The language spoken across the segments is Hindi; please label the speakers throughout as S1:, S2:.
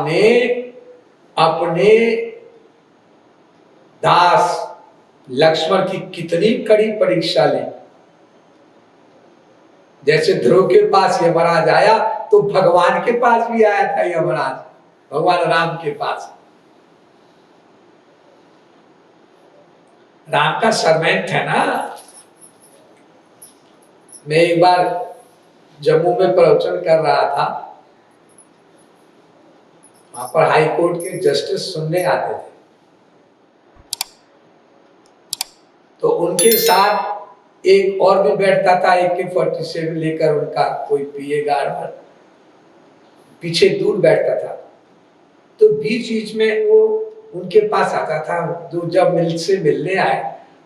S1: राम ने अपने दास लक्ष्मण की कितनी कड़ी परीक्षा ली। जैसे ध्रुव के पास यमराज आया तो भगवान के पास भी आया था यमराज, भगवान राम के पास। राम का सर्वेंट है ना। मैं एक बार जम्मू में प्रवचन कर रहा था, वहां पर हाई कोर्ट के जस्टिस सुनने आते थे, तो उनके साथ एक और भी बैठता था, AK-47 लेकर, उनका कोई पीए गार्ड पीछे दूर बैठता था। तो बीच बीच में वो उनके पास आता था, जो जब से मिलने आए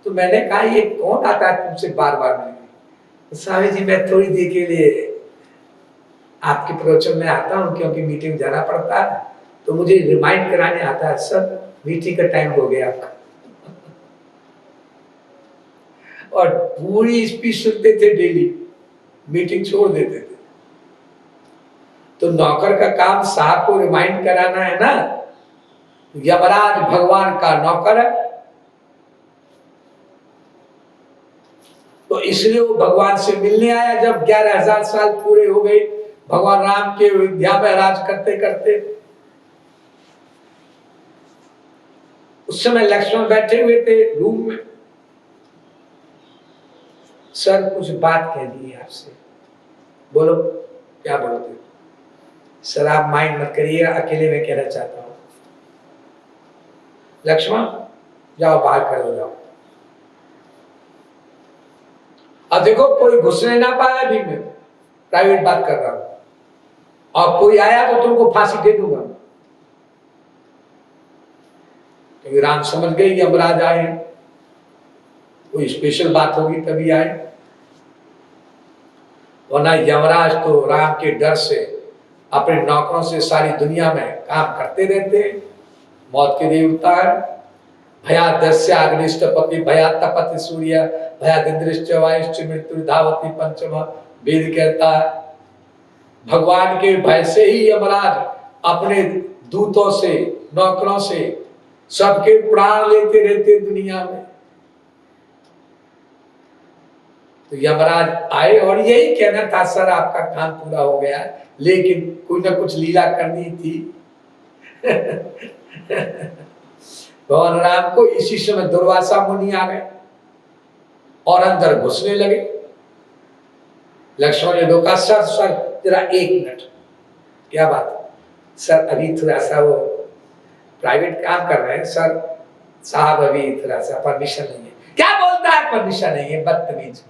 S1: तो मैंने कहा ये कौन आता है तुमसे बार बार मिलने? तो स्वामी जी मैं थोड़ी देर के लिए आपके प्रवचन में आता हूँ क्योंकि मीटिंग जाना पड़ता है, तो मुझे रिमाइंड कराने आता है, सर मीटिंग का टाइम हो गया आपका। और पूरी स्पीच सुनते थे, डेली मीटिंग छोड़ देते थे। तो नौकर का काम साहब को रिमाइंड कराना है ना। यमराज भगवान का नौकर है, तो इसलिए वो भगवान से मिलने आया। जब 11,000 साल पूरे हो गए भगवान राम के अयोध्या में राज करते करते, उस समय लक्ष्मण बैठे हुए थे रूम में। सर कुछ बात कहनी है आपसे। बोलो, क्या बोलते हो? सर आप माइंड मत करिएगा, अकेले में कहना चाहता हूं। लक्ष्मण जाओ बाहर खड़े हो जाओ। अब देखो कोई घुसने ना पाया, अभी मैं प्राइवेट बात कर रहा हूं, और कोई आया तो तुमको फांसी दे दूंगा। क्योंकि राम समझ गए यमराज आए, कोई स्पेशल बात होगी तभी आए, वरना यमराज तो राम के डर से अपने नौकरों से सारी दुनिया में काम करते रहते हैं। मौत के देवता है। भयादस्य अग्निष्टपति भयातपति सूर्य भयादिंद्रिश्च वायुश्च मृत्यु धावती पंचम, वेद कहता है। भगवान के भय से ही यमराज अपने दूतों से, नौकरों से सबके प्राण लेते रहते दुनिया में। तो यमराज आए और यही कहना था, सर आपका काम पूरा हो गया, लेकिन कोई ना कुछ लीला करनी थी। भगवान राम को इसी समय दुर्वासा मुनि आ गए और अंदर घुसने लगे। लक्ष्मण ने रोका, सर सर जरा 1 मिनट। क्या बात? सर अभी थोड़ा सा वो प्राइवेट काम कर रहे हैं सर, साहब अभी थोड़ा सा परमिशन नहीं है। क्या बोलता है परमिशन नहीं है? बदतमीज,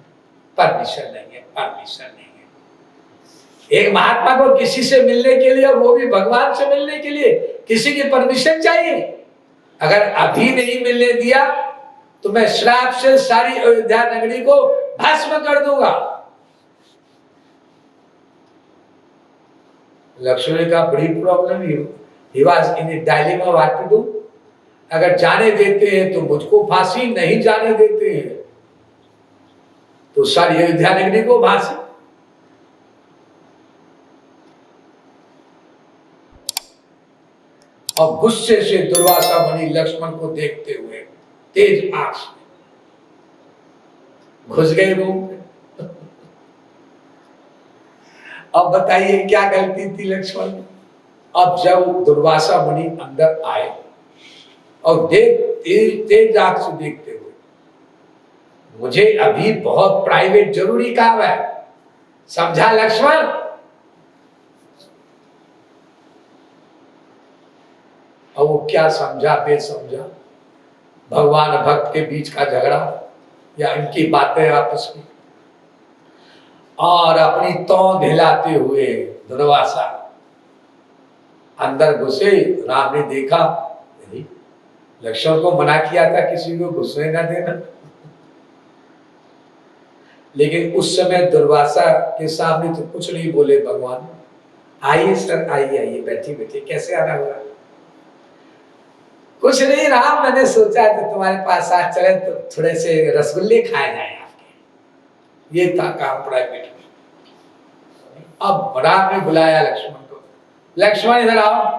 S1: परमिशन नहीं है, परमिशन नहीं है। एक महात्मा को किसी से मिलने के लिए, और वो भी भगवान से मिलने के लिए, किसी की परमिशन चाहिए? अगर अभी नहीं मिलने दिया तो मैं श्राप से सारी अयोध्या नगरी को भस्म कर दूंगा। लक्ष्मण का बड़ी problem, he was in a dilemma what to do. अगर जाने देते हैं तो मुझको फांसी, नहीं जाने देते हैं तो सारी अयोध्या नगरी को फांसी। और गुस्से से दुर्वासा मुनि लक्ष्मण को देखते हुए तेज आंख से घुस गए रूम में। अब बताइए क्या गलती थी लक्ष्मण की? अब जब दुर्वासा मुनि अंदर आए और तेज तेज आंख से देखते हुए, मुझे अभी बहुत प्राइवेट जरूरी काम है, समझा लक्ष्मण? और वो क्या समझा बेसमझा, भगवान भक्त के बीच का झगड़ा या इनकी बातें आपस में, और अपनी तौंद हिलाते हुए दुर्वासा अंदर घुसे। राम ने देखा, लक्ष्मण को मना किया था किसी को घुसने ना देना, लेकिन उस समय दुर्वासा के सामने तो कुछ नहीं बोले भगवान। आइए सर, आइए आइए, बैठिए बैठिए, कैसे आना हुआ? कुछ नहीं राम, मैंने सोचा कि तुम्हारे पास आज चले तो थोड़े से रसगुल्ले खाए जाए आपके, ये था काम प्राइवेट में। अब राम ने बुलाया लक्ष्मण को, लक्ष्मण इधर आओ,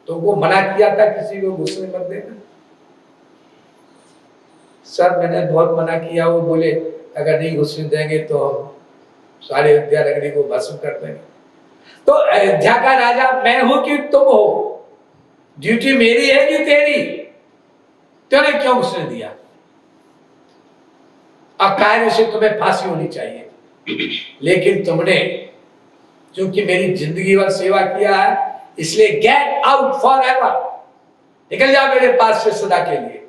S1: तुमको मना किया था किसी को घुसने मत देना। सर मैंने बहुत मना किया। वो बोले अगर नहीं घुसने देंगे तो हम सारे अयोध्या नगरी को भस्म कर देंगे। तो अयोध्या का राजा मैं हूं कि तुम हो? ड्यूटी मेरी है कि तेरी? तूने क्यों घुसने दिया? अब कायदे से तुम्हें फांसी होनी चाहिए, लेकिन तुमने क्योंकि मेरी जिंदगी भर सेवा किया है, इसलिए गेट आउट फॉर एवर, निकल जाओ मेरे पास से सदा के लिए।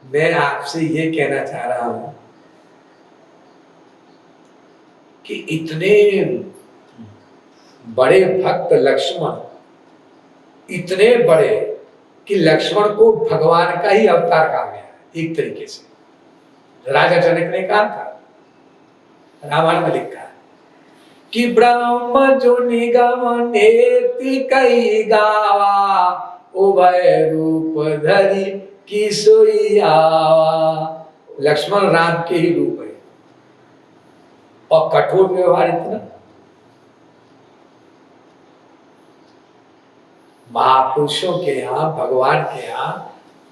S1: मैं आपसे ये कहना चाह रहा हूं कि इतने बड़े भक्त लक्ष्मण, इतने बड़े कि लक्ष्मण को भगवान का ही अवतार कहा गया एक तरीके से। राजा जनक ने कहा था, रामायण में लिखा है कि ब्रह्म जो निगम नेति कई गावा, उभय रूप धरि की सोई आवा। लक्ष्मण राम के ही रूप है और कठोर व्यवहार इतना। महापुरुषों के यहाँ, भगवान के यहाँ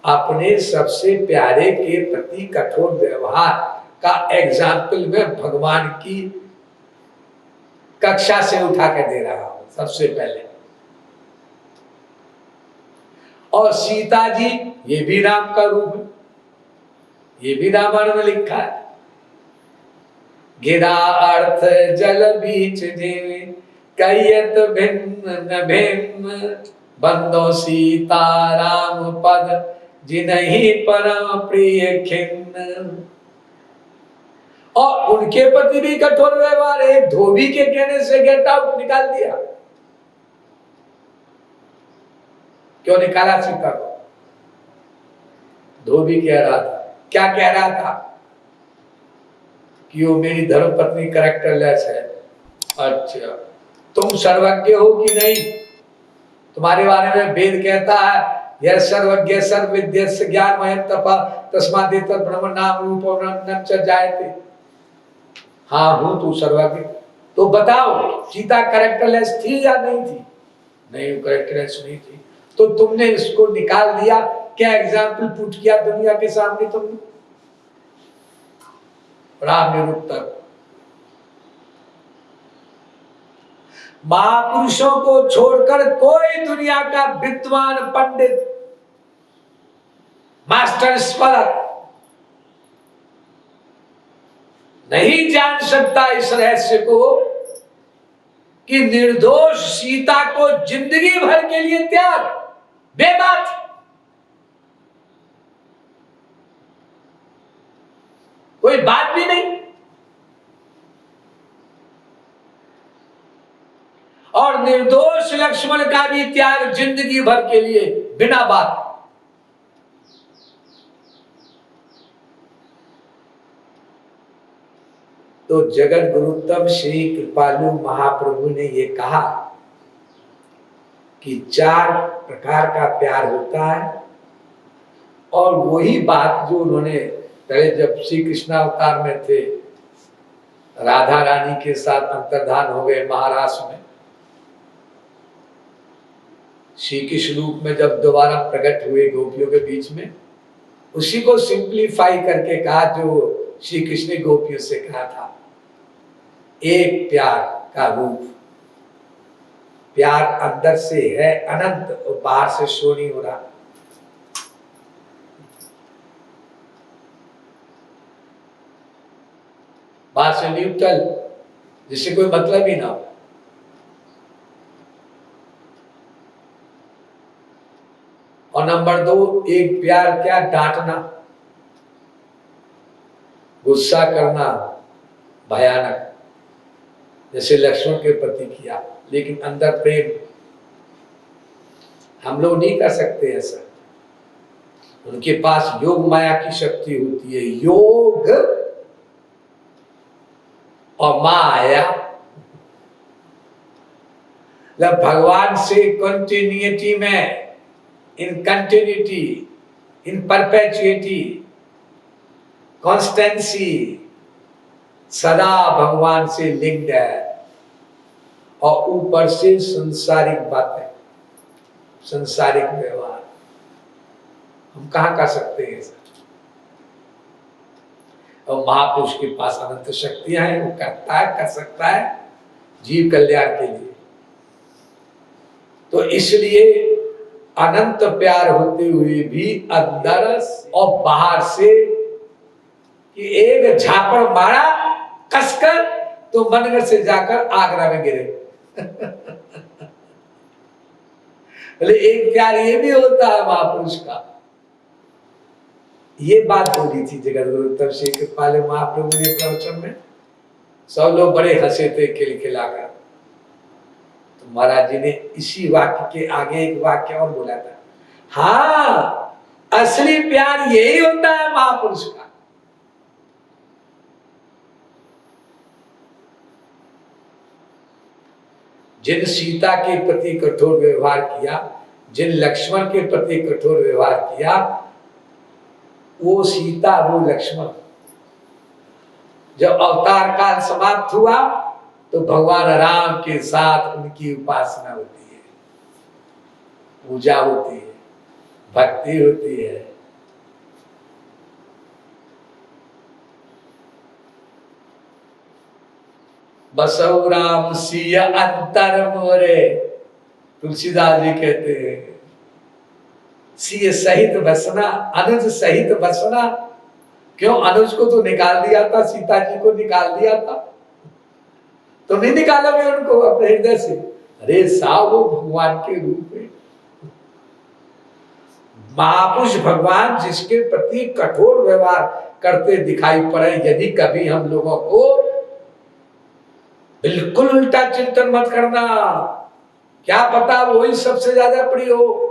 S1: अपने सबसे प्यारे के प्रति कठोर व्यवहार का एग्जाम्पल में भगवान की कक्षा से उठा कर दे रहा हूं सबसे पहले। और सीता जी ये भी राम का रूप है, ये भी रामायण में लिखा है। गिरा अर्थ जल बीच देवे, कयत भिन्न भिन्न, बंदो सीता राम पद, जिन्हीं परम प्रिय खिन्न। और उनके प्रति भी कठोर व्यवहार, एक धोबी के कहने से गेट आउट निकाल दिया। क्यों निकाला सीता को? धोबी कह रहा था, क्या कह रहा था कि वो मेरी धर्मपत्नी कैरेक्टरलेस है। अच्छा, तुम सर्वज्ञ हो कि नहीं? तुम्हारे बारे में वेद कहता है यह सर्वज्ञ सर्वविद्य ज्ञानमय तपा तस्मात् एतत् ब्रह्म नाम रूपं न च जायते। हाँ हूं तू सर्वज्ञ। तो बताओ सीता कैरेक्टरलेस थी या नहीं थी? नहीं, कैरेक्टरलेस नहीं थी। तो तुमने इसको निकाल दिया, क्या एग्जाम्पल पुट किया दुनिया के सामने तुमने? राम निरुत्तर। महापुरुषों को छोड़कर कोई दुनिया का विद्वान पंडित मास्टर स्कॉलर नहीं जान सकता इस रहस्य को कि निर्दोष सीता को जिंदगी भर के लिए त्याग, बेबात। कोई बात भी नहीं। और निर्दोष लक्ष्मण का भी त्याग जिंदगी भर के लिए, बिना बात। तो जगत गुरुत्तम श्री कृपालु महाप्रभु ने ये कहा कि 4 प्रकार का प्यार होता है। और वही बात जो उन्होंने पहले जब श्री कृष्ण अवतार में थे, राधा रानी के साथ अंतर्धान हो गए महाराष्ट्र में, श्री कृष्ण रूप में जब दोबारा प्रकट हुए गोपियों के बीच में, उसी को सिंप्लीफाई करके कहा जो श्री कृष्ण ने गोपियों से कहा था, एक प्यार का रूप। प्यार अंदर से है अनंत और बाहर से शो नहीं हो रहा। बाहर से न्यूट्रल, जिससे कोई मतलब ही ना हो। और नंबर 2, एक प्यार क्या, डांटना, गुस्सा करना, भयानक, जैसे लक्ष्मण के प्रति किया, लेकिन अंदर प्रेम। हम लोग नहीं कर सकते ऐसा। उनके पास योग माया की शक्ति होती है। योग और माया, जब भगवान से कंटिन्यूटी में, इन कंटिन्यूटी, इन परपेचुइटी, कॉन्स्टेंसी, सदा भगवान से लिंक्ड है, और ऊपर से संसारिक बातें, संसारिक व्यवहार, हम कहाँ कर सकते हैं ऐसा? और महापुरुष के पास अनंत शक्तियां हैं, वो करता है, कर सकता है जीव कल्याण के लिए। तो इसलिए अनंत प्यार होते हुए भी अंदर और बाहर से कि एक झापड़ मारा कसकर तो मनगर से जाकर आगरा में गिरे। बोले एक प्यार ये भी होता है महापुरुष का। ये बात बोली थी जगत गुरु तब श्री कृपाल महाप्रभु ने प्रवचन में, सब लोग बड़े हंसे थे खिलखिलाकर। तो महाराज जी ने इसी वाक्य के आगे एक वाक्य और बोला था, हाँ असली प्यार यही होता है महापुरुष का। जिन सीता के प्रति कठोर व्यवहार किया, जिन लक्ष्मण के प्रति कठोर व्यवहार किया, वो सीता वो लक्ष्मण, जब अवतार काल समाप्त हुआ तो भगवान राम के साथ उनकी उपासना होती है, पूजा होती है, भक्ति होती है। बसौ राम सिया अंतर मोरे, तुलसीदास जी कहते हैं, सिय सहित बसना, अनुज सहित बसना। क्यों? अनुज को तो निकाल दिया था, सीता जी को निकाल दिया था, तो नहीं निकाला भी उनको अपने हृदय से। अरे साहब वो भगवान के रूप में महापुरुष भगवान जिसके प्रति कठोर व्यवहार करते दिखाई पड़े, यदि कभी हम लोगों को बिल्कुल उल्टा चिंतन मत करना, क्या पता वही सबसे ज्यादा प्रिय हो।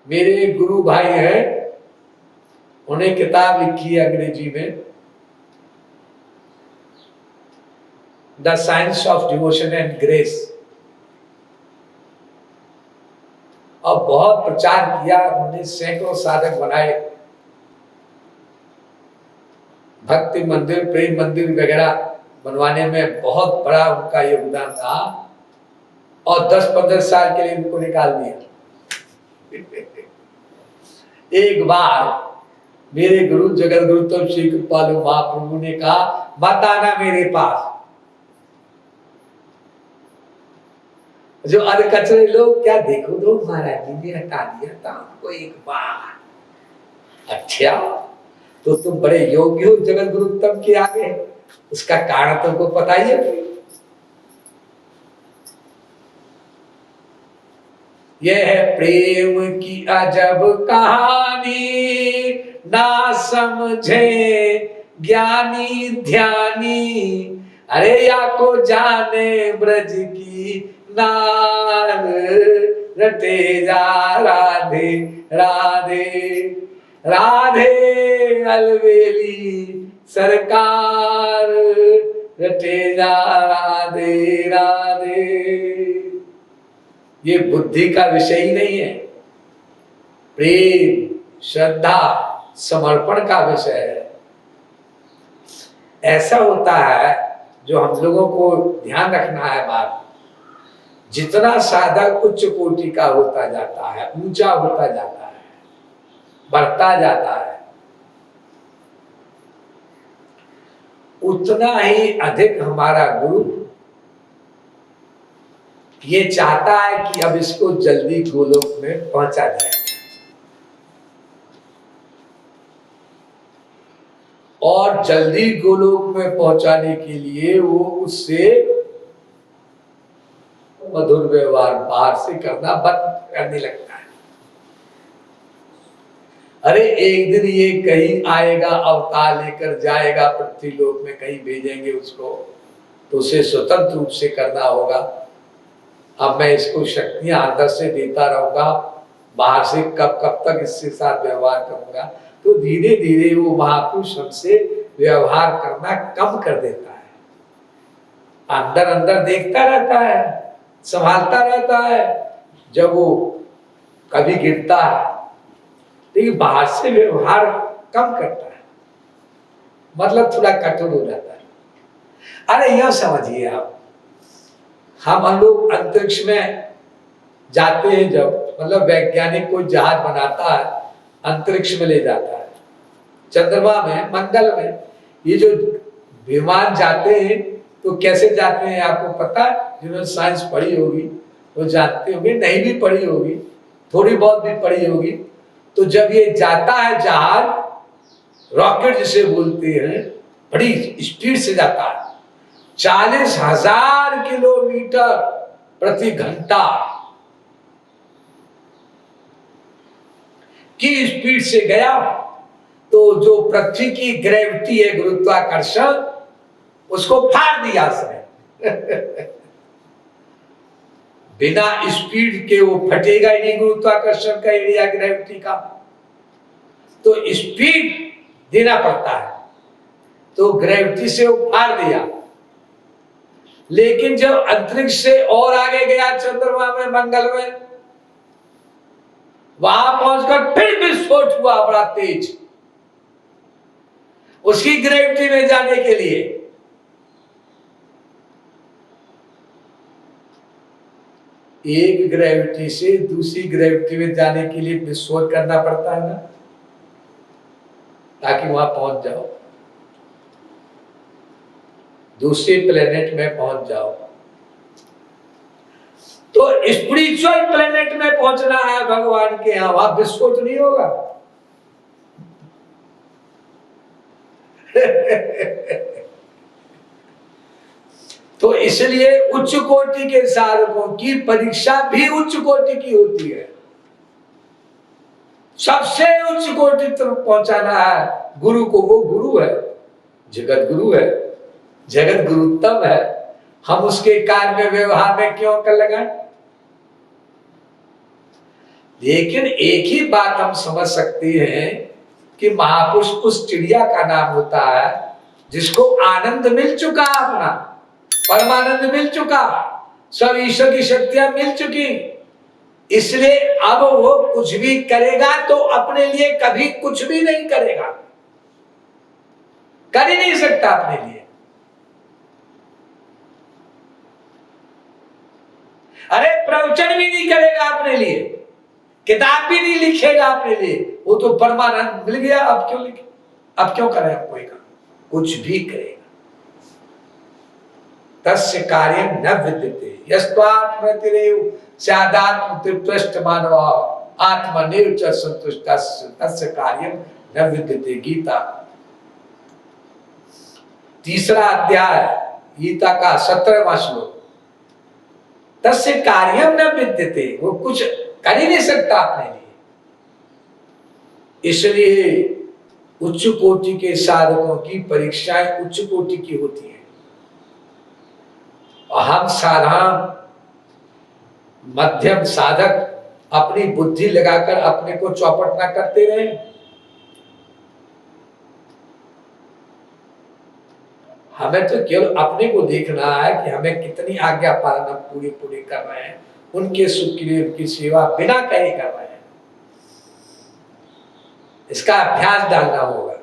S1: मेरे गुरु भाई हैं, उन्हें किताब लिखी है अंग्रेजी में, the science of devotion and grace, और बहुत प्रचार किया उन्होंने, सैकड़ों साधक बनाए, भक्ति मंदिर, प्रेम मंदिर वगैरह बनवाने में बहुत बड़ा उनका योगदान था, और 10-15 साल के लिए उनको निकाल दिया। एक बार मेरे गुरु जगत गुरु तब श्री कृपालु महाप्रभु ने कहा, मत आना मेरे पास, जो अधकचरे लोग, क्या देखो दो महाराज जी ने हटा दिया था हमको एक बार। अच्छा तो तुम बड़े योग्य हो जगत गुरु तब के आगे, उसका कारण तुमको पता ही है। यह है प्रेम की अजब कहानी, ना समझे ज्ञानी ध्यानी, अरे या को जाने ब्रज की नार, रटे जा राधे राधे राधे अलवेली सरकार, रटे जा राधे राधे। ये बुद्धि का विषय ही नहीं है, प्रेम, श्रद्धा, समर्पण का विषय है। ऐसा होता है जो हम लोगों को ध्यान रखना है बात, जितना साधक उच्च कोटि का होता जाता है, ऊंचा होता जाता है, बढ़ता जाता है, उतना ही अधिक हमारा गुरु ये चाहता है कि अब इसको जल्दी गोलोक में पहुंचा दिया जाए, और जल्दी गोलोक में पहुंचाने के लिए वो उससे मधुर व्यवहार बाहर से करना बंद करने लगता है। अरे एक दिन ये कहीं आएगा, अवतार लेकर जाएगा पृथ्वी लोक में, कहीं भेजेंगे उसको, तो उसे स्वतंत्र रूप से करना होगा। अब मैं इसको शक्तियां अंदर से देता रहूंगा, बाहर से कब कब तक इसके साथ व्यवहार करूंगा, तो धीरे धीरे वो महापुरुष हमसे व्यवहार करना कम कर देता है। अंदर अंदर देखता रहता है, संभालता रहता है। जब वो कभी गिरता है, लेकिन बाहर से व्यवहार कम करता है, मतलब थोड़ा कठोर हो जाता है। अरे यह समझिए आप, हम लोग अंतरिक्ष में जाते हैं जब, मतलब वैज्ञानिक कोई जहाज बनाता है, अंतरिक्ष में ले जाता है, चंद्रमा में, मंगल में, ये जो विमान जाते हैं तो कैसे जाते हैं आपको पता है? जिन्होंने साइंस पढ़ी होगी वो जानते होंगे, नहीं भी पढ़ी होगी, थोड़ी बहुत भी पढ़ी होगी। तो जब ये जाता है जहाज, रॉकेट जिसे बोलते हैं, बड़ी स्पीड से जाता है, 40,000 किलोमीटर प्रति घंटा की स्पीड से गया, तो जो पृथ्वी की ग्रेविटी है, गुरुत्वाकर्षण, उसको फाड़ दिया उसने। बिना स्पीड के वो फटेगा ही नहीं, गुरुत्वाकर्षण का एरिया ग्रेविटी का, तो स्पीड देना पड़ता है, तो ग्रेविटी से वो फाड़ दिया। लेकिन जब अंतरिक्ष से और आगे गया, चंद्रमा में, मंगल में, वहां पहुंचकर फिर विस्फोट हुआ बड़ा तेज, उसकी ग्रेविटी में जाने के लिए। एक ग्रेविटी से दूसरी ग्रेविटी में जाने के लिए विस्फोट करना पड़ता है ना, ताकि वहां पहुंच जाओ, दूसरे प्लेनेट में पहुंच जाओ। तो स्पिरिचुअल प्लेनेट में पहुंचना है भगवान के यहां, वहां विस्फोट नहीं होगा। तो इसलिए उच्च कोटि के साधकों की परीक्षा भी उच्च कोटि की होती है, सबसे उच्च कोटि तक पहुंचाना है गुरु को। वो गुरु है, जगत गुरु है, जगत गुरुत्तम है, हम उसके कार्य में, व्यवहार में क्यों कर लगाएं? लेकिन एक ही बात हम समझ सकते हैं कि महापुरुष उस चिड़िया का नाम होता है जिसको आनंद मिल चुका, अपना परमानंद मिल चुका, सब ईश्वर की शक्तियां मिल चुकी, इसलिए अब वो कुछ भी करेगा तो अपने लिए कभी कुछ भी नहीं करेगा, कर ही नहीं सकता अपने लिए। अरे प्रवचन भी नहीं करेगा अपने लिए, किताब भी नहीं लिखेगा अपने लिए, वो तो परमानंद मिल गया, अब क्यों लिखे, अब क्यों करे, अब कोई काम कुछ भी करेगा। तस्य कार्यं न विद्यते यस्त्वात्मतिरेव स्यादात्म तृप्तश्च मानवा आत्मनेव च संतुष्टस्य तस्य कार्यं न विद्यते। गीता तीसरा अध्याय, गीता का 17वां श्लोक। तस्य कार्यं न विद्यते, वो कुछ कर ही नहीं सकता अपने लिए। इसलिए उच्च कोटि के साधकों की परीक्षाएं उच्च कोटि की होती है, और हम साधारण मध्यम साधक अपनी बुद्धि लगाकर अपने को चौपट ना करते रहे। हमें तो केवल अपने को देखना है कि हमें कितनी आज्ञा पालना पूरी पूरी कर रहे हैं, उनके सुख के लिए उनकी सेवा बिना कहे कर रहे हैं, इसका अभ्यास डालना होगा।